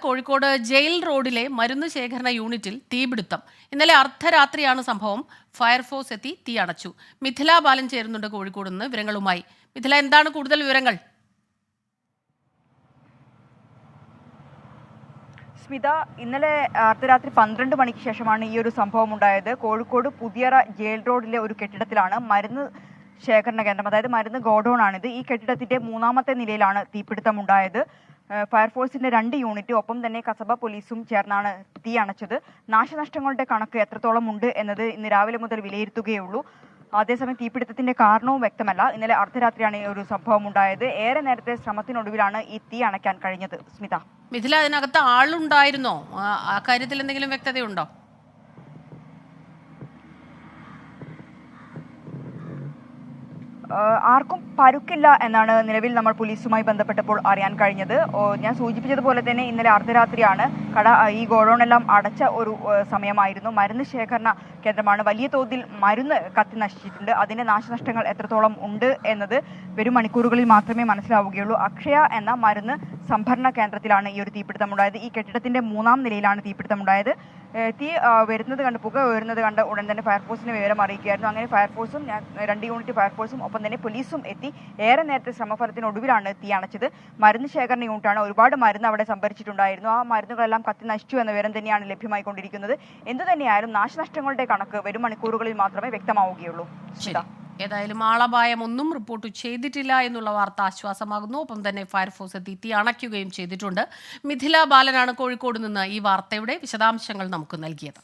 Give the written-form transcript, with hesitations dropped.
Kozhikode jail റോഡിലെ മരുന്ന് ശേഖരണ യൂണിറ്റിൽ തീപിടുത്തം. ഇന്നലെ അർദ്ധരാത്രിയാണ് സംഭവം. ഫയർഫോഴ്സ് എത്തി തീ അണച്ചു. മിഥില ബാലൻ ചേരുന്നുണ്ട് കോഴിക്കോട് നിന്ന് വിവരങ്ങളുമായി. മിഥില, എന്താണ് കൂടുതൽ വിവരങ്ങൾ? സ്മിത, ഇന്നലെ അർദ്ധരാത്രി 12 മണിക്ക് ശേഷമാണ് ഈ ഒരു സംഭവം ഉണ്ടായത്. കോഴിക്കോട് പുതിയറ ജയിൽ റോഡിലെ ഒരു കെട്ടിടത്തിലാണ് മരുന്ന് ശേഖരണ കേന്ദ്രം, അതായത് മരുന്ന് ഗോഡൌൺ ആണിത്. ഈ കെട്ടിടത്തിന്റെ 3ാമത്തെ നിലയിലാണ് തീപിടുത്തം ഉണ്ടായത്. ഫയർഫോഴ്സിന്റെ 2 യൂണിറ്റ് ഒപ്പം തന്നെ കസബ പോലീസും ചേർന്നാണ് തീ അണച്ചത്. നാശനഷ്ടങ്ങളുടെ കണക്ക് എത്രത്തോളം ഉണ്ട് എന്നത് ഇന്ന് രാവിലെ മുതൽ വിലയിരുത്തുകയുള്ളൂ. അതേസമയം തീപിടുത്തത്തിന്റെ കാരണവും വ്യക്തമല്ല. ഇന്നലെ അർദ്ധരാത്രിയാണ് ഈ ഒരു സംഭവം ഉണ്ടായത്. ഏറെ നേരത്തെ ശ്രമത്തിനൊടുവിലാണ് ഈ തീ അണയ്ക്കാൻ കഴിഞ്ഞത്. സ്മിത, മിഥില, അതിനകത്ത് ആളുണ്ടായിരുന്നോ? ആ കാര്യത്തിൽ എന്തെങ്കിലും വ്യക്തതയുണ്ടോ? ആർക്കും പരുക്കില്ല എന്നാണ് നിലവിൽ നമ്മൾ പോലീസുമായി ബന്ധപ്പെട്ടപ്പോൾ അറിയാൻ കഴിഞ്ഞത്. ഞാൻ സൂചിപ്പിച്ചതുപോലെ തന്നെ ഇന്നലെ അർദ്ധരാത്രിയാണ് ഈ ഗോഡൌണെല്ലാം അടച്ച ഒരു സമയമായിരുന്നു. മരുന്ന് ശേഖരണ കേന്ദ്രമാണ്. വലിയ തോതിൽ മരുന്ന് കത്തി നശിച്ചിട്ടുണ്ട്. അതിന്റെ നാശനഷ്ടങ്ങൾ എത്രത്തോളം ഉണ്ട് എന്നത് വരും മണിക്കൂറുകളിൽ മാത്രമേ മനസ്സിലാവുകയുള്ളൂ. അക്ഷയ എന്ന മരുന്ന് സംഭരണ കേന്ദ്രത്തിലാണ് ഈ ഒരു തീപിടുത്തമുണ്ടായത്. ഈ കെട്ടിടത്തിന്റെ 3ാം നിലയിലാണ് തീപിടുത്തമുണ്ടായത്. തീ പുക വരുന്നത് കണ്ട് ഉടൻ തന്നെ ഫയർഫോഴ്സിനെ വിവരം അറിയിക്കുകയായിരുന്നു. അങ്ങനെ ഫയർഫോഴ്സും 2 യൂണിറ്റ് ഫയർഫോഴ്സും ഒപ്പം തന്നെ പോലീസും എത്തി ഏറെ നേരത്തെ ശ്രമഫലത്തിനൊടുവിലാണ് തീ അണച്ചത്. മരുന്ന് ശേഖരണ യൂണിറ്റാണ്. ഒരുപാട് മരുന്ന് അവിടെ സംഭരിച്ചിട്ടുണ്ടായിരുന്നു. ആ മരുന്നുകളെല്ലാം കത്തി നശിച്ചു എന്ന വിവരം തന്നെയാണ് ലഭ്യമായിക്കൊണ്ടിരിക്കുന്നത്. എന്തുതന്നെയായാലും നാശനഷ്ടങ്ങളുടെ കണക്ക് വരും മണിക്കൂറുകളിൽ മാത്രമേ വ്യക്തമാവുകയുള്ളൂ. ഏതായാലും ആളപായം ഒന്നും റിപ്പോർട്ട് ചെയ്തിട്ടില്ല എന്നുള്ള വാർത്ത ആശ്വാസമാകുന്നു. ഒപ്പം തന്നെ ഫയർഫോഴ്സ് എത്തി തീ അണയ്ക്കുകയും ചെയ്തിട്ടുണ്ട്. മിഥില ബാലനാണ് കോഴിക്കോട് നിന്ന് ഈ വാർത്തയുടെ വിശദാംശങ്ങൾ നമുക്ക് നൽകിയത്.